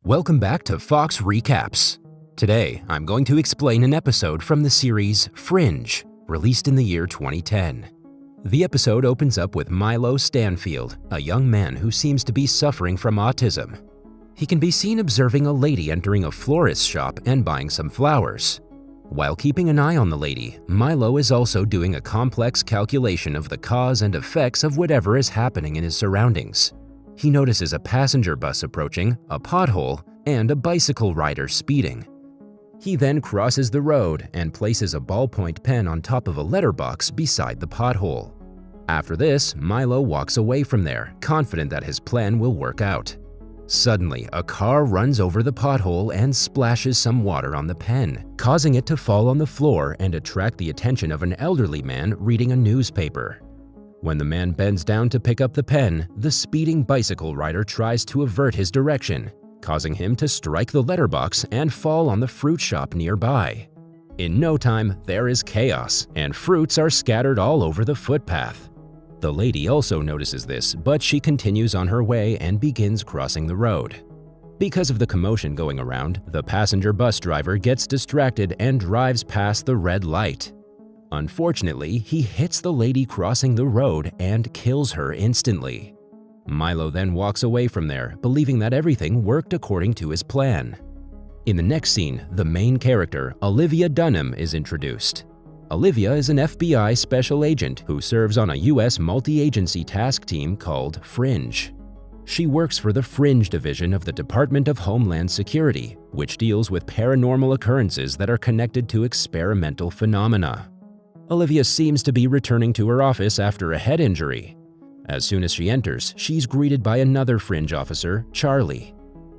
Welcome back to Fox Recaps. Today, I'm going to explain an episode from the series Fringe, released in the year 2010. The episode opens up with Milo Stanfield, a young man who seems to be suffering from autism. He can be seen observing a lady entering a florist's shop and buying some flowers. While keeping an eye on the lady, Milo is also doing a complex calculation of the cause and effects of whatever is happening in his surroundings. He notices a passenger bus approaching, a pothole, and a bicycle rider speeding. He then crosses the road and places a ballpoint pen on top of a letterbox beside the pothole. After this, Milo walks away from there, confident that his plan will work out. Suddenly, a car runs over the pothole and splashes some water on the pen, causing it to fall on the floor and attract the attention of an elderly man reading a newspaper. When the man bends down to pick up the pen, the speeding bicycle rider tries to avert his direction, causing him to strike the letterbox and fall on the fruit shop nearby. In no time, there is chaos, and fruits are scattered all over the footpath. The lady also notices this, but she continues on her way and begins crossing the road. Because of the commotion going around, the passenger bus driver gets distracted and drives past the red light. Unfortunately, he hits the lady crossing the road and kills her instantly. Milo then walks away from there, believing that everything worked according to his plan. In the next scene, the main character, Olivia Dunham, is introduced. Olivia is an FBI special agent who serves on a U.S. multi-agency task team called FRINGE. She works for the FRINGE division of the Department of Homeland Security, which deals with paranormal occurrences that are connected to experimental phenomena. Olivia seems to be returning to her office after a head injury. As soon as she enters, she's greeted by another FRINGE officer, Charlie.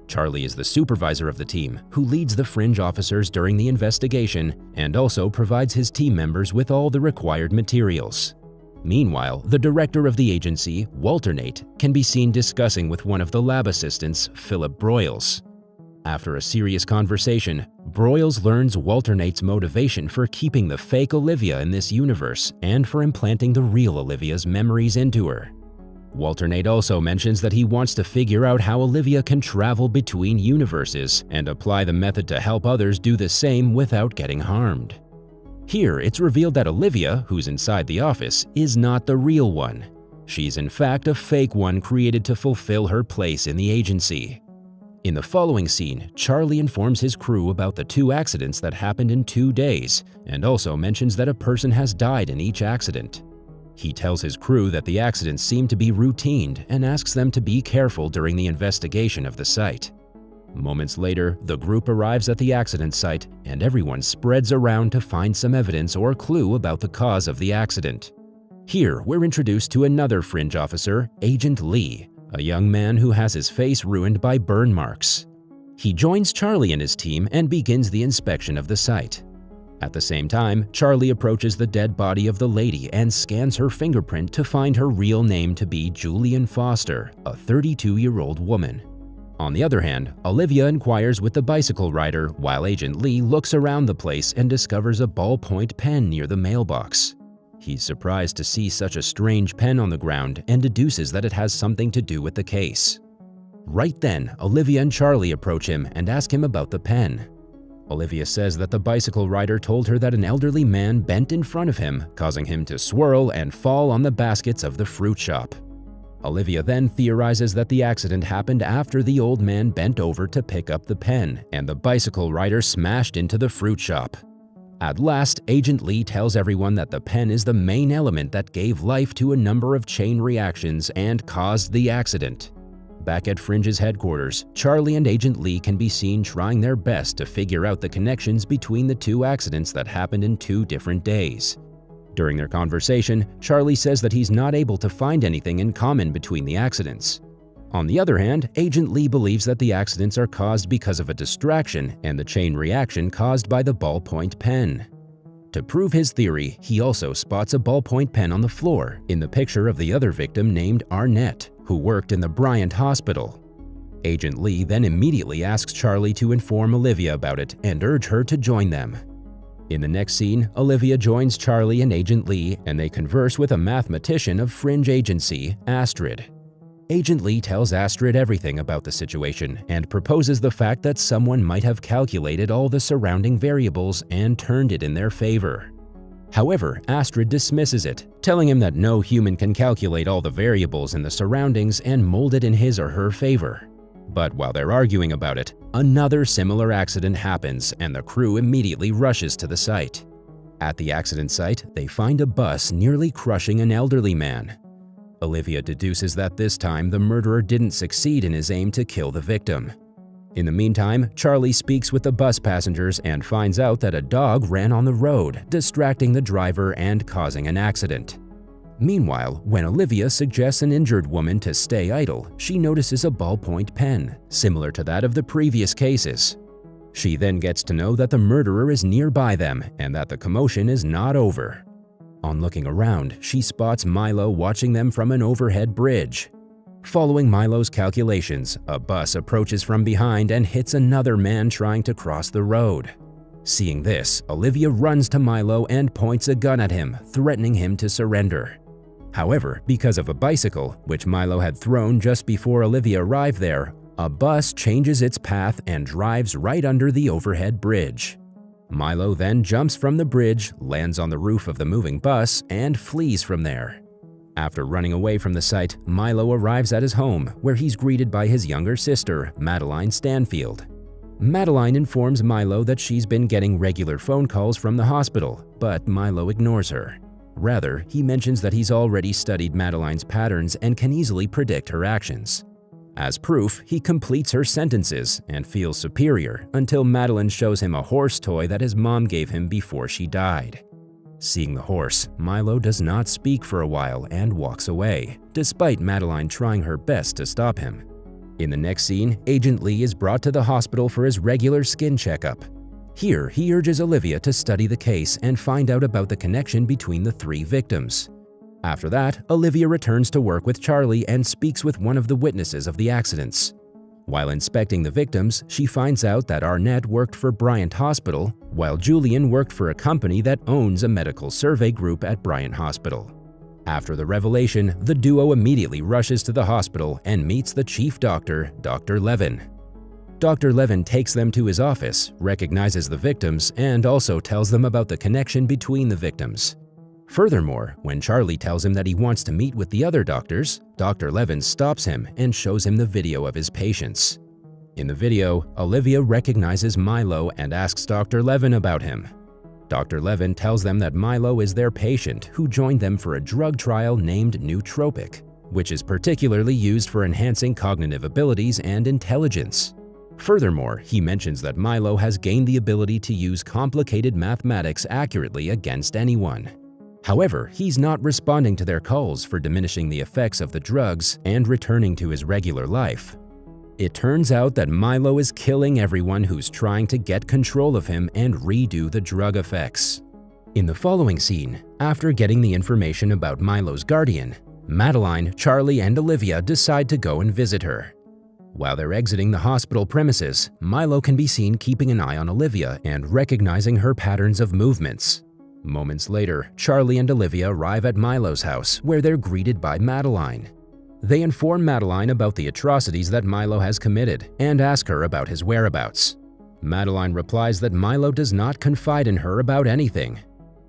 Charlie is the supervisor of the team, who leads the FRINGE officers during the investigation and also provides his team members with all the required materials. Meanwhile, the director of the agency, Walter Nate, can be seen discussing with one of the lab assistants, Philip Broyles. After a serious conversation, Broyles learns Walter Nate's motivation for keeping the fake Olivia in this universe and for implanting the real Olivia's memories into her. Walter Nate also mentions that he wants to figure out how Olivia can travel between universes and apply the method to help others do the same without getting harmed. Here, it's revealed that Olivia, who's inside the office, is not the real one. She's in fact a fake one created to fulfill her place in the agency. In the following scene, Charlie informs his crew about the 2 accidents that happened in 2 days and also mentions that a person has died in each accident. He tells his crew that the accidents seem to be routine and asks them to be careful during the investigation of the site. Moments later, the group arrives at the accident site and everyone spreads around to find some evidence or clue about the cause of the accident. Here, we're introduced to another FRINGE officer, Agent Lee, a young man who has his face ruined by burn marks. He joins Charlie and his team and begins the inspection of the site. At the same time, Charlie approaches the dead body of the lady and scans her fingerprint to find her real name to be Julian Foster, a 32-year-old woman. On the other hand, Olivia inquires with the bicycle rider while Agent Lee looks around the place and discovers a ballpoint pen near the mailbox. He's surprised to see such a strange pen on the ground and deduces that it has something to do with the case. Right then, Olivia and Charlie approach him and ask him about the pen. Olivia says that the bicycle rider told her that an elderly man bent in front of him, causing him to swirl and fall on the baskets of the fruit shop. Olivia then theorizes that the accident happened after the old man bent over to pick up the pen and the bicycle rider smashed into the fruit shop. At last, Agent Lee tells everyone that the pen is the main element that gave life to a number of chain reactions and caused the accident. Back at Fringe's headquarters, Charlie and Agent Lee can be seen trying their best to figure out the connections between the 2 accidents that happened in 2 different days. During their conversation, Charlie says that he's not able to find anything in common between the accidents. On the other hand, Agent Lee believes that the accidents are caused because of a distraction and the chain reaction caused by the ballpoint pen. To prove his theory, he also spots a ballpoint pen on the floor in the picture of the other victim named Arnett, who worked in the Bryant Hospital. Agent Lee then immediately asks Charlie to inform Olivia about it and urge her to join them. In the next scene, Olivia joins Charlie and Agent Lee and they converse with a mathematician of Fringe agency, Astrid. Agent Lee tells Astrid everything about the situation and proposes the fact that someone might have calculated all the surrounding variables and turned it in their favor. However, Astrid dismisses it, telling him that no human can calculate all the variables in the surroundings and mold it in his or her favor. But while they're arguing about it, another similar accident happens and the crew immediately rushes to the site. At the accident site, they find a bus nearly crushing an elderly man. Olivia deduces that this time the murderer didn't succeed in his aim to kill the victim. In the meantime, Charlie speaks with the bus passengers and finds out that a dog ran on the road, distracting the driver and causing an accident. Meanwhile, when Olivia suggests an injured woman to stay idle, she notices a ballpoint pen, similar to that of the previous cases. She then gets to know that the murderer is nearby them and that the commotion is not over. On looking around, she spots Milo watching them from an overhead bridge. Following Milo's calculations, a bus approaches from behind and hits another man trying to cross the road. Seeing this, Olivia runs to Milo and points a gun at him, threatening him to surrender. However, because of a bicycle, which Milo had thrown just before Olivia arrived there, a bus changes its path and drives right under the overhead bridge. Milo then jumps from the bridge, lands on the roof of the moving bus, and flees from there. After running away from the site, Milo arrives at his home, where he's greeted by his younger sister, Madeline Stanfield. Madeline informs Milo that she's been getting regular phone calls from the hospital, but Milo ignores her. Rather, he mentions that he's already studied Madeline's patterns and can easily predict her actions. As proof, he completes her sentences and feels superior until Madeline shows him a horse toy that his mom gave him before she died. Seeing the horse, Milo does not speak for a while and walks away, despite Madeline trying her best to stop him. In the next scene, Agent Lee is brought to the hospital for his regular skin checkup. Here, he urges Olivia to study the case and find out about the connection between the three victims. After that, Olivia returns to work with Charlie and speaks with one of the witnesses of the accidents. While inspecting the victims, she finds out that Arnett worked for Bryant Hospital, while Julian worked for a company that owns a medical survey group at Bryant Hospital. After the revelation, the duo immediately rushes to the hospital and meets the chief doctor, Dr. Levin. Dr. Levin takes them to his office, recognizes the victims, and also tells them about the connection between the victims. Furthermore, when Charlie tells him that he wants to meet with the other doctors, Dr. Levin stops him and shows him the video of his patients. In the video, Olivia recognizes Milo and asks Dr. Levin about him. Dr. Levin tells them that Milo is their patient who joined them for a drug trial named Nootropic, which is particularly used for enhancing cognitive abilities and intelligence. Furthermore, he mentions that Milo has gained the ability to use complicated mathematics accurately against anyone. However, he's not responding to their calls for diminishing the effects of the drugs and returning to his regular life. It turns out that Milo is killing everyone who's trying to get control of him and redo the drug effects. In the following scene, after getting the information about Milo's guardian, Madeline, Charlie, and Olivia decide to go and visit her. While they're exiting the hospital premises, Milo can be seen keeping an eye on Olivia and recognizing her patterns of movements. Moments later, Charlie and Olivia arrive at Milo's house, where they're greeted by Madeline. They inform Madeline about the atrocities that Milo has committed and ask her about his whereabouts. Madeline replies that Milo does not confide in her about anything.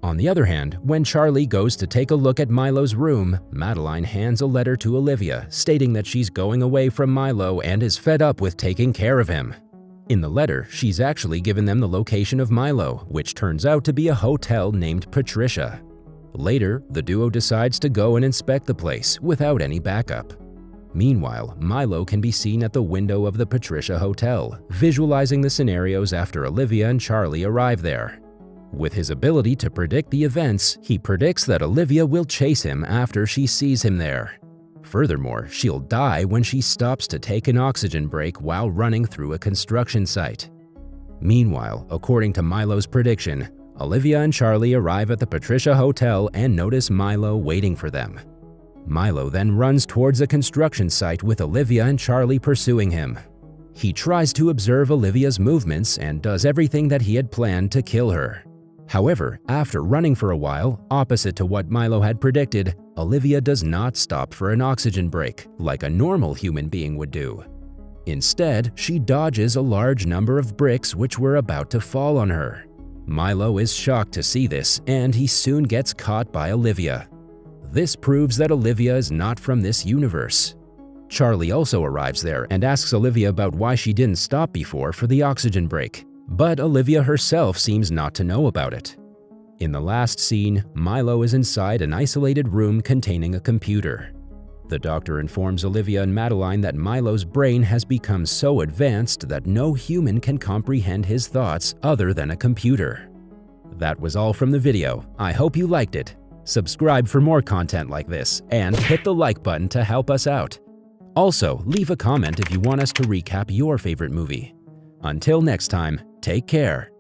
On the other hand, when Charlie goes to take a look at Milo's room, Madeline hands a letter to Olivia stating that she's going away from Milo and is fed up with taking care of him. In the letter, she's actually given them the location of Milo, which turns out to be a hotel named Patricia. Later, the duo decides to go and inspect the place without any backup. Meanwhile, Milo can be seen at the window of the Patricia Hotel, visualizing the scenarios after Olivia and Charlie arrive there. With his ability to predict the events, he predicts that Olivia will chase him after she sees him there. Furthermore, she'll die when she stops to take an oxygen break while running through a construction site. Meanwhile, according to Milo's prediction, Olivia and Charlie arrive at the Patricia Hotel and notice Milo waiting for them. Milo then runs towards a construction site with Olivia and Charlie pursuing him. He tries to observe Olivia's movements and does everything that he had planned to kill her. However, after running for a while, opposite to what Milo had predicted, Olivia does not stop for an oxygen break like a normal human being would do. Instead, she dodges a large number of bricks which were about to fall on her. Milo is shocked to see this, and he soon gets caught by Olivia. This proves that Olivia is not from this universe. Charlie also arrives there and asks Olivia about why she didn't stop before for the oxygen break, but Olivia herself seems not to know about it. In the last scene, Milo is inside an isolated room containing a computer. The doctor informs Olivia and Madeline that Milo's brain has become so advanced that no human can comprehend his thoughts other than a computer. That was all from the video. I hope you liked it. Subscribe for more content like this and hit the like button to help us out. Also, leave a comment if you want us to recap your favorite movie. Until next time, take care.